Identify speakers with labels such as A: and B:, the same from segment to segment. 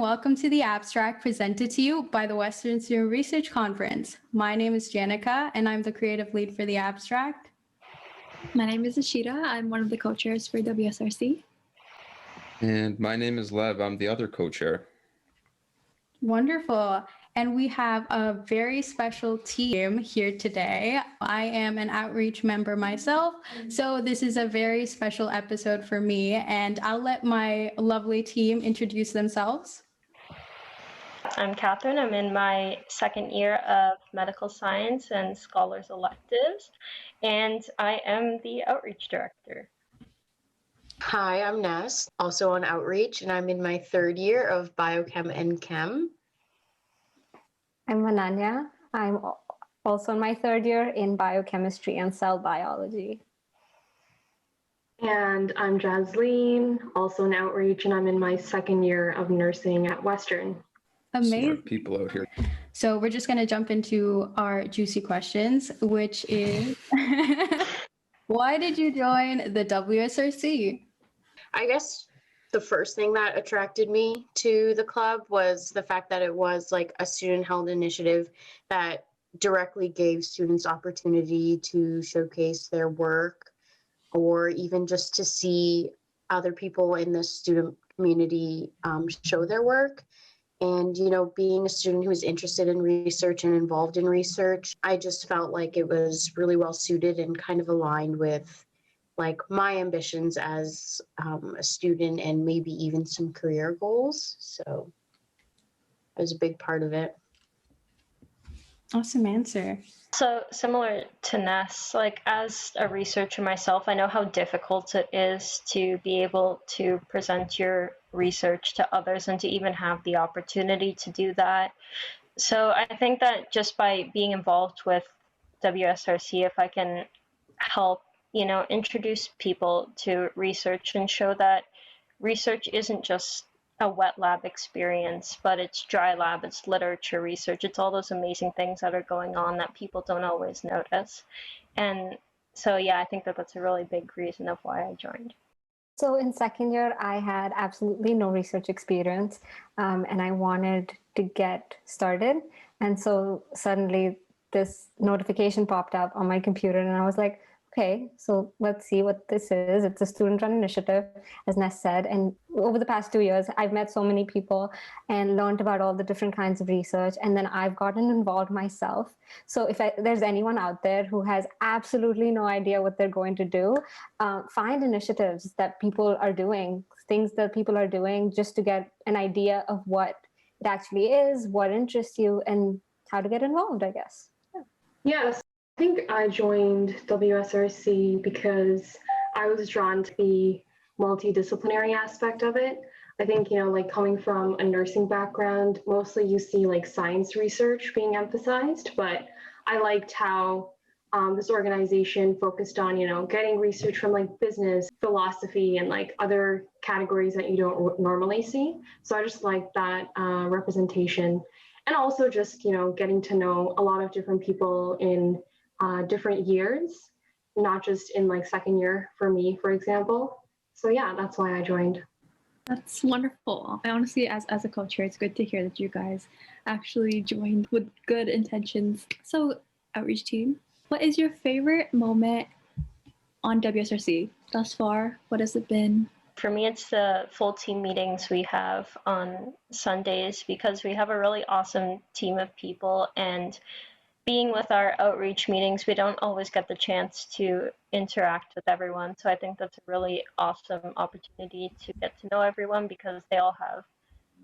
A: and welcome to The Abstract, presented to you by the Western Student Research Conference. My name is Janica, and I'm the creative lead for The Abstract.
B: My name is Ashita. I'm one of the co-chairs for WSRC.
C: And my name is Lev. I'm the other co-chair.
A: Wonderful. And we have a very special team here today. I am an outreach member myself, so this is a very special episode for me, and I'll let my lovely team introduce themselves.
D: I'm Catherine. I'm in my second year of medical science and scholars electives, and I am the outreach director.
E: Hi, I'm Ness, also on outreach, and I'm in my third year of biochem and chem.
F: I'm Ananya. I'm also in my third year in biochemistry and cell biology.
G: And I'm Jasleen, also in outreach, and I'm in my second year of nursing at Western.
A: Amazing.
C: Smart people out here.
A: So we're just going to jump into our juicy questions, which is, why did you join the WSRC?
E: I guess the first thing that attracted me to the club was the fact that it was like a student-held initiative that directly gave students opportunity to showcase their work, or even just to see other people in the student community show their work. And, you know, being a student who is interested in research and involved in research, I just felt like it was really well suited and kind of aligned with like my ambitions as a student and maybe even some career goals. So it was a big part of it.
A: Awesome answer.
D: So similar to Ness, like as a researcher myself, I know how difficult it is to be able to present your research to others and to even have the opportunity to do that. So I think that just by being involved with WSRC, if I can help, you know, introduce people to research and show that research isn't just a wet lab experience, but it's dry lab, it's literature research, it's all those amazing things that are going on that people don't always notice. And so, yeah, I think that that's a really big reason of why I joined.
F: So in second year, I had absolutely no research experience, and I wanted to get started. And so suddenly this notification popped up on my computer, and I was like, okay, so let's see what this is. It's a student-run initiative, as Ness said. And over the past 2 years, I've met so many people and learned about all the different kinds of research. And then I've gotten involved myself. So if there's anyone out there who has absolutely no idea what they're going to do, find initiatives that people are doing, things that people are doing just to get an idea of what it actually is, what interests you, and how to get involved, I guess.
G: Yes, I think I joined WSRC because I was drawn to the multidisciplinary aspect of it. I think, you know, like coming from a nursing background, mostly you see like science research being emphasized, but I liked how this organization focused on, you know, getting research from like business, philosophy, and like other categories that you don't normally see. So I just liked that representation. And also just, you know, getting to know a lot of different people in different years, not just in like second year for me, for example. So yeah, that's why I joined.
B: That's wonderful. I honestly, as a co-chair, it's good to hear that you guys actually joined with good intentions. So outreach team, what is your favorite moment on WSRC thus far? What has it been?
D: For me, it's the full team meetings we have on Sundays, because we have a really awesome team of people, and being with our outreach meetings, we don't always get the chance to interact with everyone. So I think that's a really awesome opportunity to get to know everyone, because they all have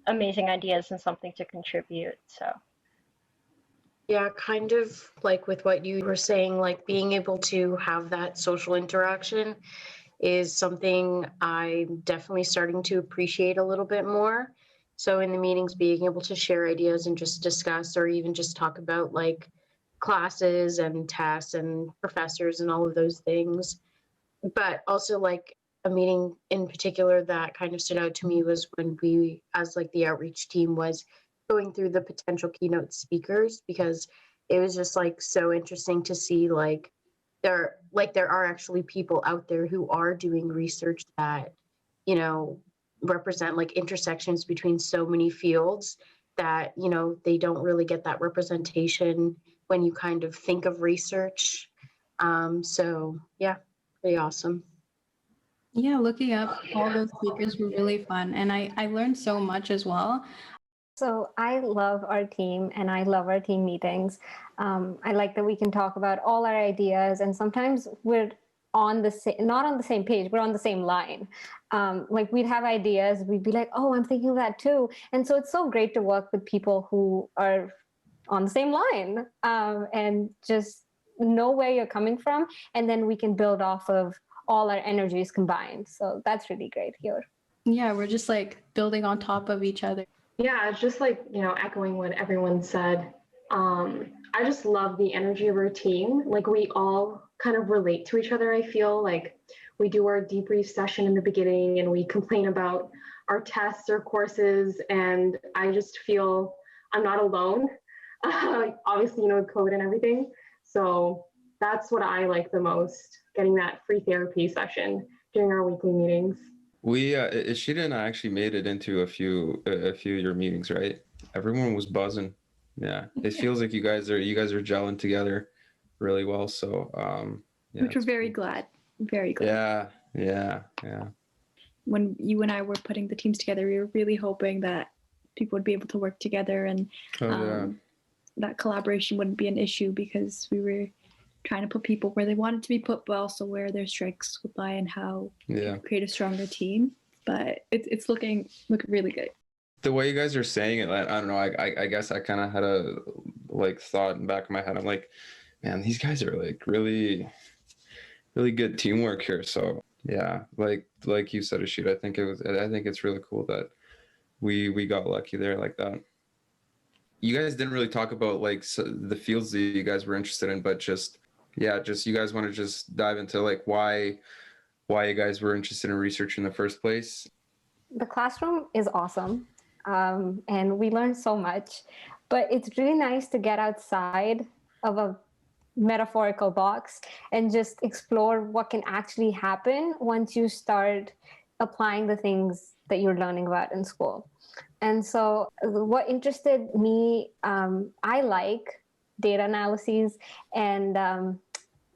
D: amazing ideas and something to contribute. So
E: Yeah, kind of like with what you were saying, like being able to have that social interaction is something I'm definitely starting to appreciate a little bit more. So in the meetings, being able to share ideas and just discuss, or even just talk about like classes and tests and professors and all of those things. But also like a meeting in particular that kind of stood out to me was when we, as like the outreach team, was going through the potential keynote speakers, because it was just like so interesting to see like there are actually people out there who are doing research that, you know, represent like intersections between so many fields that, you know, they don't really get that representation when you kind of think of research. So yeah, pretty awesome.
A: Yeah, looking up all those speakers were really fun. And I learned so much as well.
F: So I love our team and I love our team meetings. I like that we can talk about all our ideas, and sometimes we're on the same, not on the same page, we're on the same line. Like we'd have ideas, we'd be like, oh, I'm thinking of that too. And so it's so great to work with people who are on the same line, and just know where you're coming from. And then we can build off of all our energies combined. So that's really great here.
A: Yeah, we're just like building on top of each other.
G: Yeah, it's just like, you know, echoing what everyone said. I just love the energy of our team. Like we all kind of relate to each other. I feel like we do our debrief session in the beginning and we complain about our tests or courses. And I just feel I'm not alone. Obviously, you know, with COVID and everything. So that's what I like the most, getting that free therapy session during our weekly meetings.
C: We Ishita and I actually made it into a few of your meetings, right? Everyone was buzzing. Yeah, it feels like you guys are gelling together really well. So yeah,
B: Which we're very glad. Very glad.
C: Yeah.
B: When you and I were putting the teams together, we were really hoping that people would be able to work together, and that collaboration wouldn't be an issue, because we were trying to put people where they wanted to be put, but also where their strengths would lie and how to create a stronger team. But it's looking really good.
C: The way you guys are saying it, I don't know. I guess I kind of had a like thought in the back of my head. I'm like, man, these guys are like really, really good teamwork here. So yeah, like you said, Ashita, I think it's really cool that we got lucky there like that. You guys didn't really talk about like the fields that you guys were interested in, but just you guys want to just dive into like why you guys were interested in research in the first place.
F: The classroom is awesome, and we learn so much, but it's really nice to get outside of a metaphorical box and just explore what can actually happen once you start applying the things that you're learning about in school. And so what interested me, I like data analyses and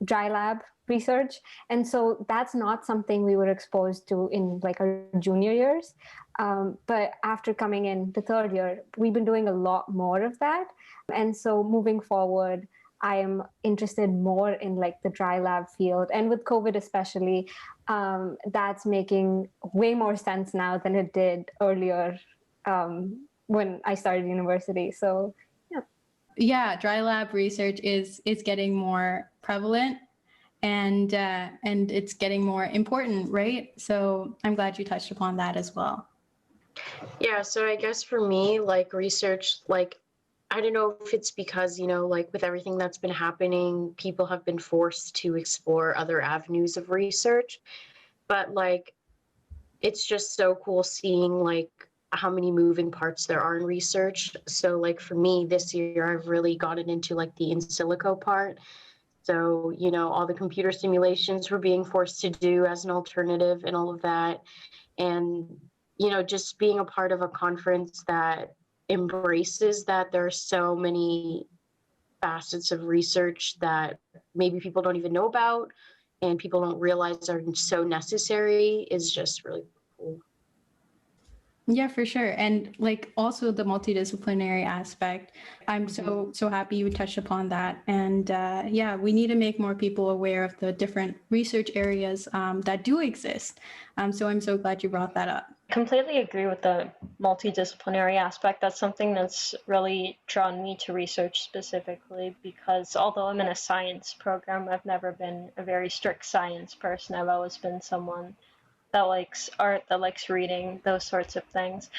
F: dry lab research. And so that's not something we were exposed to in like our junior years. But after coming in the third year, we've been doing a lot more of that. And so moving forward, I am interested more in like the dry lab field. And with COVID especially, that's making way more sense now than it did earlier when I started university. So
A: yeah, dry lab research is getting more prevalent, and it's getting more important, right? So I'm glad you touched upon that as well.
E: Yeah, so I guess for me, like research, like I don't know if it's because, you know, like with everything that's been happening, people have been forced to explore other avenues of research. But like, it's just so cool seeing like how many moving parts there are in research. So like for me this year, I've really gotten into like the in silico part. So, you know, all the computer simulations we're being forced to do as an alternative and all of that. And, you know, just being a part of a conference that embraces that there are so many facets of research that maybe people don't even know about and people don't realize are so necessary is just really cool.
A: Yeah, for sure. And like also the multidisciplinary aspect. I'm so happy you touched upon that. And yeah, we need to make more people aware of the different research areas that do exist. So I'm so glad you brought that up.
D: Completely agree with the multidisciplinary aspect. That's something that's really drawn me to research specifically, because although I'm in a science program, I've never been a very strict science person. I've always been someone that likes art, that likes reading, those sorts of things.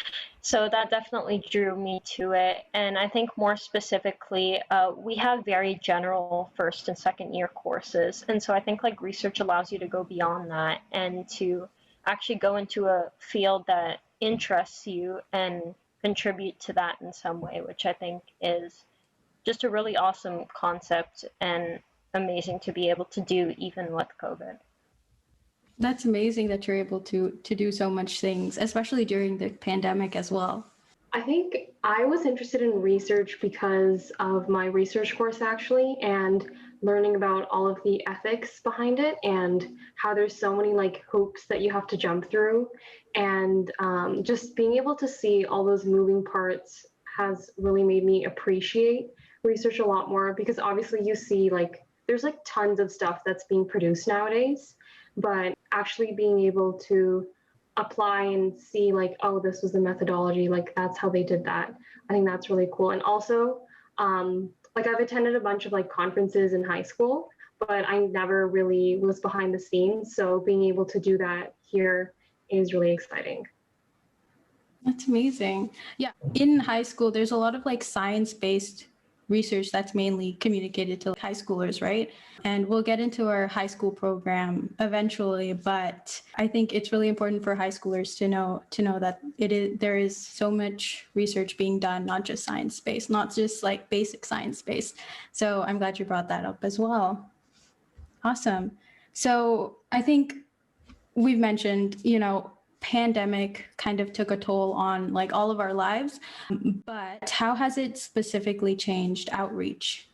D: So that definitely drew me to it. And I think more specifically, we have very general first and second year courses. And so I think like research allows you to go beyond that and to actually go into a field that interests you and contribute to that in some way, which I think is just a really awesome concept and amazing to be able to do even with COVID.
A: That's amazing that you're able to do so much things, especially during the pandemic as well.
G: I think I was interested in research because of my research course, actually, and learning about all of the ethics behind it and how there's so many like hoops that you have to jump through. And just being able to see all those moving parts has really made me appreciate research a lot more, because obviously you see like there's like tons of stuff that's being produced nowadays, but actually being able to apply and see like, oh, this was the methodology, like that's how they did that. I think that's really cool. And also, like I've attended a bunch of like conferences in high school, but I never really was behind the scenes. So being able to do that here is really exciting.
A: That's amazing. Yeah, in high school, there's a lot of like science-based research that's mainly communicated to high schoolers, right? And we'll get into our high school program eventually, but I think it's really important for high schoolers to know that there is so much research being done, not just science-based, not just like basic science-based. So I'm glad you brought that up as well. Awesome. So I think we've mentioned, pandemic kind of took a toll on like all of our lives, but how has it specifically changed outreach?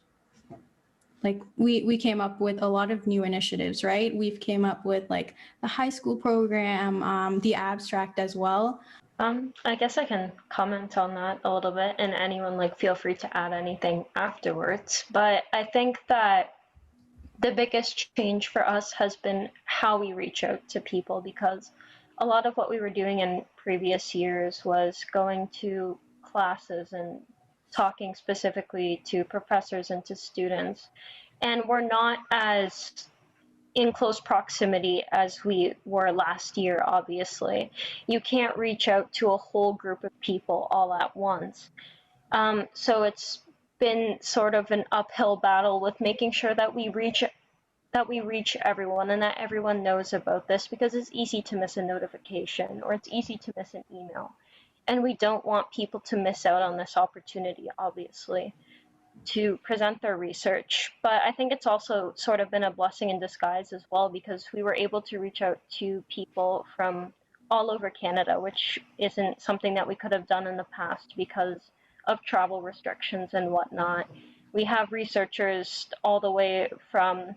A: Like we came up with a lot of new initiatives, right? We've came up with like the high school program, the abstract as well.
D: I guess I can comment on that a little bit, and anyone like feel free to add anything afterwards. But I think that the biggest change for us has been how we reach out to people, because a lot of what we were doing in previous years was going to classes and talking specifically to professors and to students. And we're not as in close proximity as we were last year, obviously. You can't reach out to a whole group of people all at once. So it's been sort of an uphill battle with making sure that we reach everyone and that everyone knows about this, because it's easy to miss a notification or it's easy to miss an email. And we don't want people to miss out on this opportunity, obviously, to present their research. But I think it's also sort of been a blessing in disguise as well, because we were able to reach out to people from all over Canada, which isn't something that we could have done in the past because of travel restrictions and whatnot. We have researchers all the way from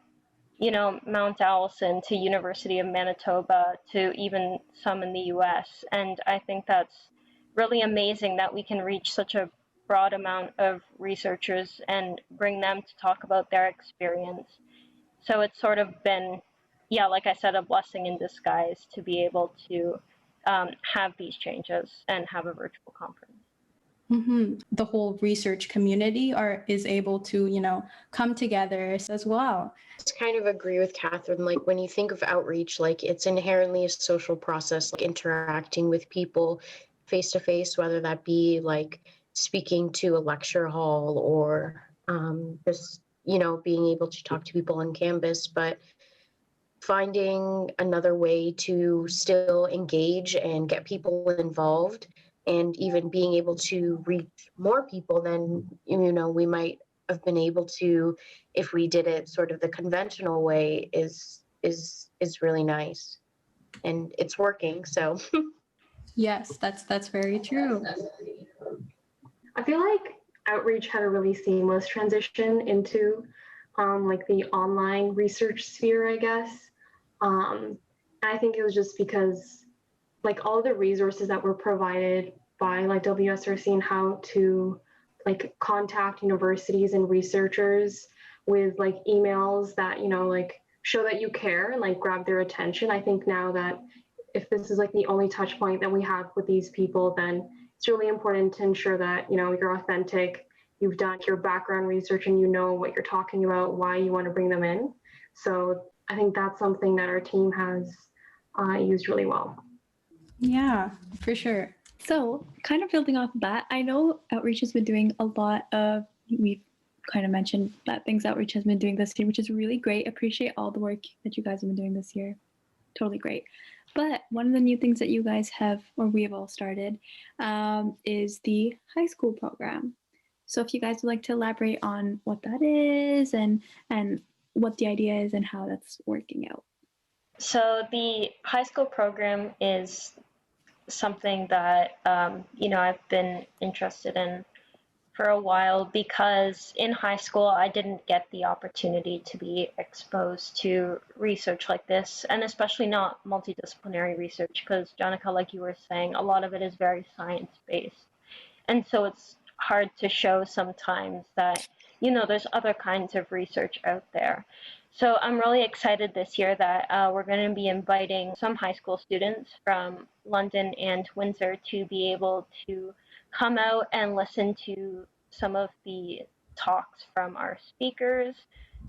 D: Mount Allison to University of Manitoba to even some in the US. And I think that's really amazing that we can reach such a broad amount of researchers and bring them to talk about their experience. So it's sort of been, yeah, like I said, a blessing in disguise to be able to have these changes and have a virtual conference.
A: Mm-hmm. The whole research community is able to, come together as well.
E: I kind of agree with Catherine. Like when you think of outreach, like it's inherently a social process, like interacting with people face to face, whether that be like speaking to a lecture hall or just, being able to talk to people on campus, but finding another way to still engage and get people involved, and even being able to reach more people than we might have been able to if we did it sort of the conventional way is really nice, and it's working. So
A: yes, that's very true.
G: I feel like outreach had a really seamless transition into like the online research sphere, I guess. I think it was just because like all the resources that were provided by like WSRC and how to like contact universities and researchers with like emails that, like show that you care and like grab their attention. I think now that if this is like the only touch point that we have with these people, then it's really important to ensure that, you're authentic, you've done your background research and you know what you're talking about, why you want to bring them in. So I think that's something that our team has used really well.
A: Yeah, for sure.
B: So kind of building off of that, I know Outreach has been doing a lot of, we've kind of mentioned that things Outreach has been doing this year, which is really great. Appreciate all the work that you guys have been doing this year. Totally great. But one of the new things that you guys have, or we have all started, is the high school program. So if you guys would like to elaborate on what that is and what the idea is and how that's working out.
D: So the high school program is something that I've been interested in for a while because in high school I didn't get the opportunity to be exposed to research like this, and especially not multidisciplinary research because, Jonica, like you were saying, a lot of it is very science-based. And so it's hard to show sometimes that, there's other kinds of research out there. So I'm really excited this year that we're going to be inviting some high school students from London and Windsor to be able to come out and listen to some of the talks from our speakers,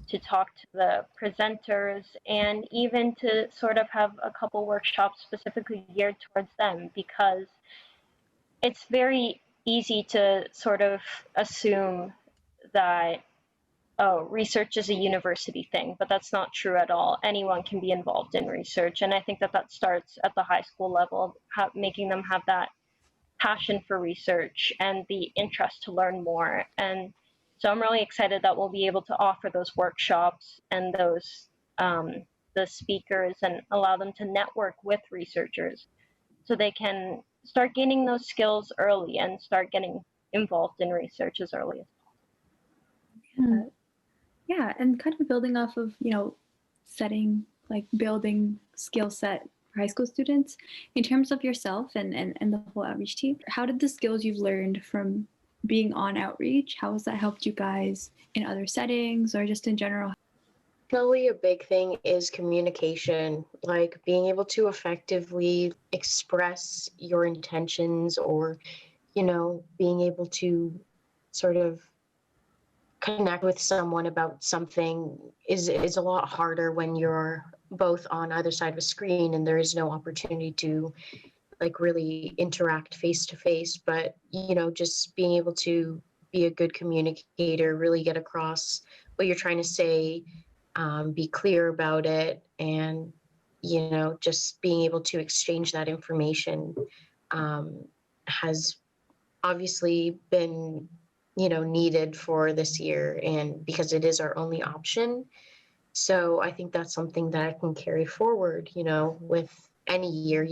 D: to talk to the presenters, and even to sort of have a couple workshops specifically geared towards them, because it's very easy to sort of assume that, oh, research is a university thing, but that's not true at all. Anyone can be involved in research. And I think that that starts at the high school level, making them have that passion for research and the interest to learn more. And so I'm really excited that we'll be able to offer those workshops and those the speakers and allow them to network with researchers so they can start gaining those skills early and start getting involved in research as early as
B: possible. Yeah, and kind of building off of, building skill set for high school students, in terms of yourself and the whole outreach team, how did the skills you've learned from being on outreach, how has that helped you guys in other settings or just in general?
E: Definitely a big thing is communication, like being able to effectively express your intentions, or, being able to sort of connect with someone about something is a lot harder when you're both on either side of a screen and there is no opportunity to really interact face to face. But, just being able to be a good communicator, really get across what you're trying to say, be clear about it, and just being able to exchange that information has obviously been needed for this year, and because it is our only option. So I think that's something that I can carry forward with any year.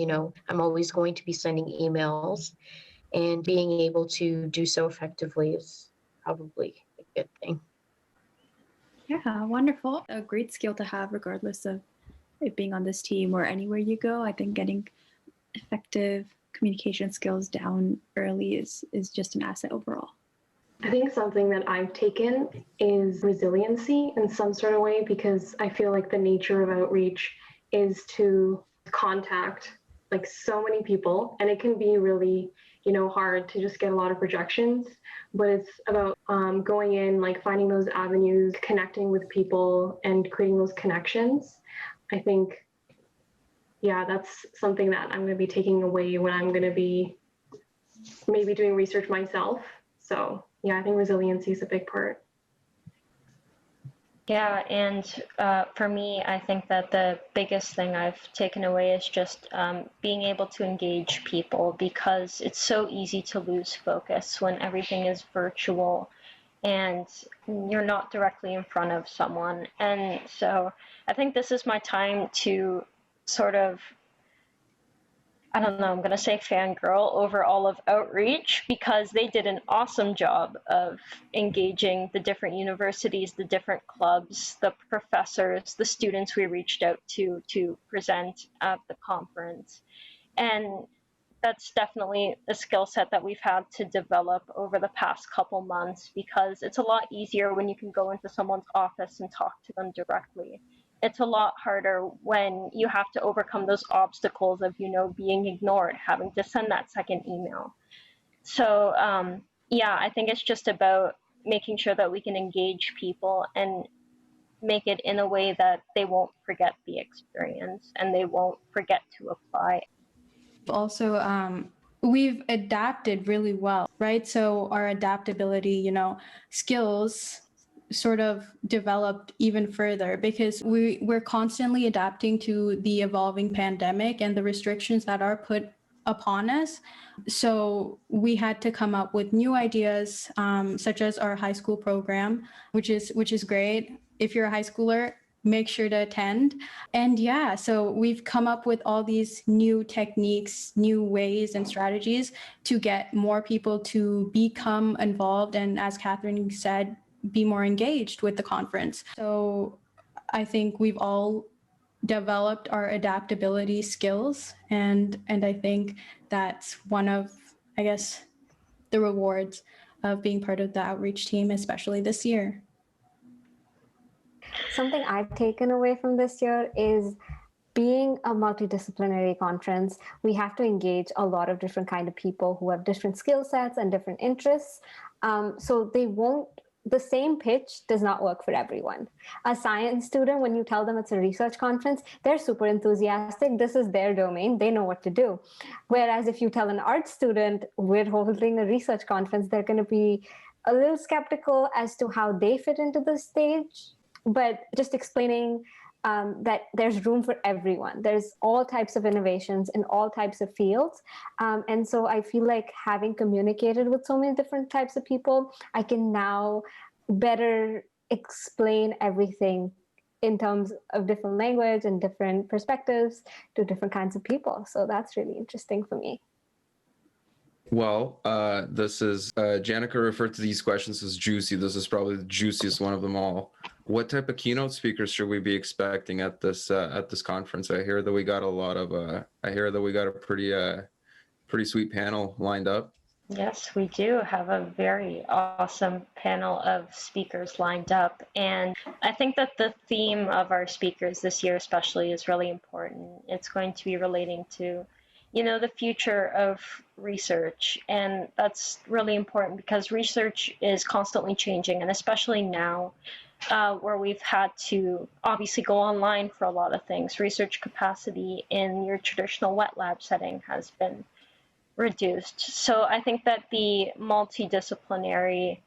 E: I'm always going to be sending emails, and being able to do so effectively is probably a good thing.
B: Yeah, wonderful. A great skill to have, regardless of it being on this team or anywhere you go. I think getting effective communication skills down early is just an asset overall.
G: I think something that I've taken is resiliency in some sort of way, because I feel like the nature of outreach is to contact so many people, and it can be really hard to just get a lot of rejections, but it's about going in, finding those avenues, connecting with people and creating those connections. I think, yeah, that's something that I'm going to be taking away when I'm going to be maybe doing research myself. So yeah, I think resiliency is a big part.
D: Yeah, and for me, I think that the biggest thing I've taken away is just being able to engage people, because it's so easy to lose focus when everything is virtual and you're not directly in front of someone. And so I think this is my time to sort of, I don't know, I'm going to say fangirl over all of outreach, because they did an awesome job of engaging the different universities, the different clubs, the professors, the students we reached out to present at the conference. And that's definitely a skill set that we've had to develop over the past couple months, because it's a lot easier when you can go into someone's office and talk to them directly. It's a lot harder when you have to overcome those obstacles of, being ignored, having to send that second email. So, yeah, I think it's just about making sure that we can engage people and make it in a way that they won't forget the experience and they won't forget to apply.
A: Also, we've adapted really well, right? So our adaptability, skills sort of developed even further, because we're constantly adapting to the evolving pandemic and the restrictions that are put upon us. So we had to come up with new ideas, such as our high school program, which is great. If you're a high schooler, make sure to attend. And yeah, so we've come up with all these new techniques, new ways and strategies to get more people to become involved and, as Catherine said, be more engaged with the conference. So I think we've all developed our adaptability skills, and I think that's one of, I guess, the rewards of being part of the outreach team, especially this year.
F: Something I've taken away from this year is being a multidisciplinary conference, we have to engage a lot of different kind of people who have different skill sets and different interests. So the same pitch does not work for everyone. A science student, when you tell them it's a research conference, they're super enthusiastic. This is their domain. They know what to do. Whereas if you tell an art student, we're holding a research conference, they're going to be a little skeptical as to how they fit into the stage. But just explaining that there's room for everyone. There's all types of innovations in all types of fields. And so I feel like having communicated with so many different types of people, I can now better explain everything in terms of different language and different perspectives to different kinds of people. So that's really interesting for me.
C: Well, this is, Janica referred to these questions as juicy. This is probably the juiciest one of them all. What type of keynote speakers should we be expecting at this conference? I hear that we got a pretty sweet panel lined up.
D: Yes, we do have a very awesome panel of speakers lined up. And I think that the theme of our speakers this year especially is really important. It's going to be relating to, the future of research. And that's really important because research is constantly changing, and especially now, where we've had to obviously go online for a lot of things. Research capacity in your traditional wet lab setting has been reduced. So I think that the multidisciplinary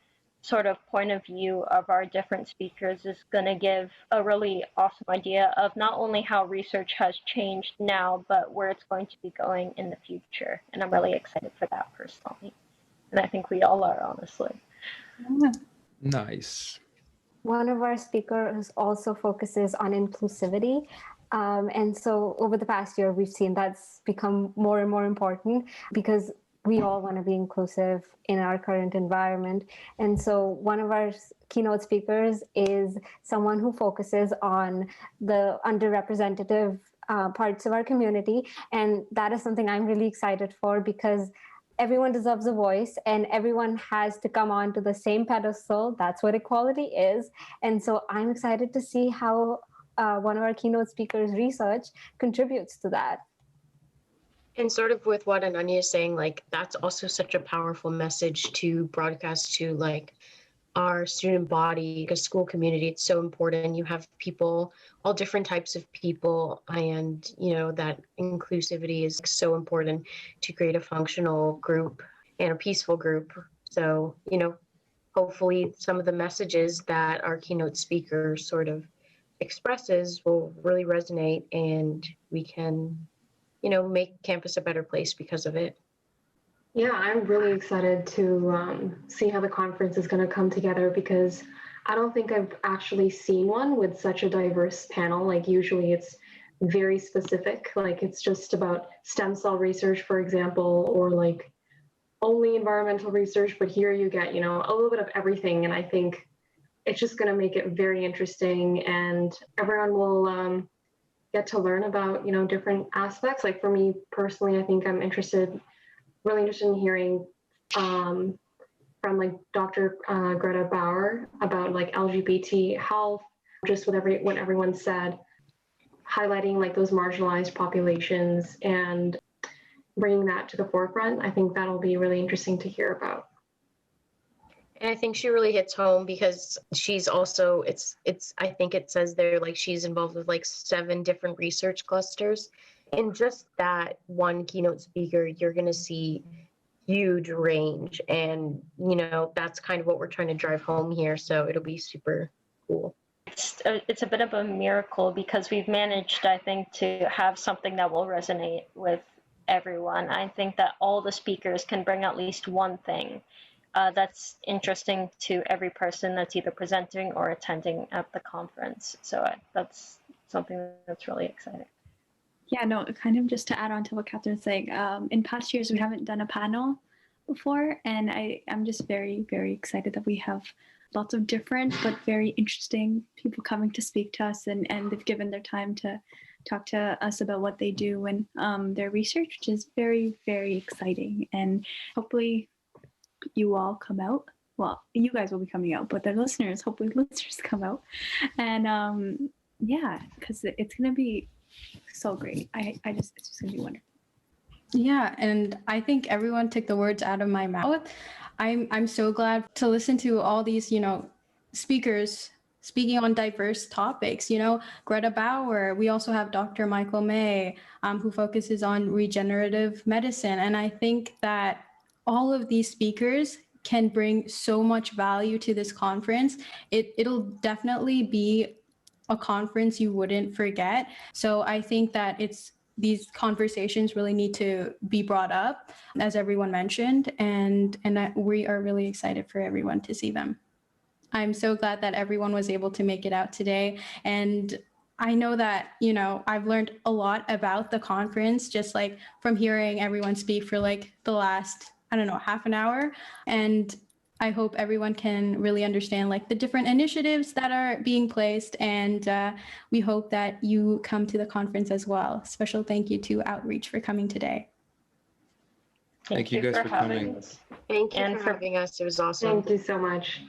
D: sort of point of view of our different speakers is going to give a really awesome idea of not only how research has changed now, but where it's going to be going in the future. And I'm really excited for that personally. And I think we all are, honestly.
C: Nice.
F: One of our speakers also focuses on inclusivity. And so over the past year, we've seen that's become more and more important because we all want to be inclusive in our current environment. And so one of our keynote speakers is someone who focuses on the underrepresented parts of our community. And that is something I'm really excited for because everyone deserves a voice and everyone has to come onto the same pedestal. That's what equality is. And so I'm excited to see how one of our keynote speakers' research contributes to that.
E: And sort of with what Ananya is saying, like that's also such a powerful message to broadcast to like our student body, the school community. It's so important. You have people, all different types of people, and that inclusivity is so important to create a functional group and a peaceful group. So, hopefully some of the messages that our keynote speaker sort of expresses will really resonate and we can make campus a better place because of it.
G: Yeah, I'm really excited to see how the conference is going to come together because I don't think I've actually seen one with such a diverse panel. Like usually it's very specific, like it's just about stem cell research, for example, or like only environmental research, but here you get, a little bit of everything. And I think it's just going to make it very interesting and everyone will get to learn about, different aspects. Like for me personally, I think I'm really interested in hearing from like Dr. Greta Bauer about like LGBT health, just with what everyone said, highlighting like those marginalized populations and bringing that to the forefront. I think that'll be really interesting to hear about.
E: And I think she really hits home because she's also, I think it says there, like she's involved with like 7 different research clusters. And just that one keynote speaker, you're going to see huge range. And, that's kind of what we're trying to drive home here. So it'll be super cool.
D: It's a bit of a miracle because we've managed, I think, to have something that will resonate with everyone. I think that all the speakers can bring at least one thing that's interesting to every person that's either presenting or attending at the conference. So that's something that's really exciting.
B: Yeah, no, kind of just to add on to what Catherine's saying, in past years, we haven't done a panel before, and I'm just very, very excited that we have lots of different but very interesting people coming to speak to us, and they've given their time to talk to us about what they do and their research, which is very, very exciting. And hopefully you all come out. Well, you guys will be coming out, but the listeners, hopefully listeners come out. And yeah, because it's going to be so great. It's just going to be wonderful.
A: Yeah, and I think everyone took the words out of my mouth. I'm so glad to listen to all these, speakers speaking on diverse topics. Greta Bauer. We also have Dr. Michael May, who focuses on regenerative medicine. And I think that all of these speakers can bring so much value to this conference. It'll definitely be a conference you wouldn't forget. So I think that these conversations really need to be brought up, as everyone mentioned, and that we are really excited for everyone to see them. I'm so glad that everyone was able to make it out today. And I know that, I've learned a lot about the conference, just like from hearing everyone speak for like the last, half an hour. And I hope everyone can really understand like the different initiatives that are being placed. And we hope that you come to the conference as well. Special thank you to Outreach for coming today.
C: Thank you guys for coming.
E: Thank you for having us. It was awesome.
G: Thank you so much.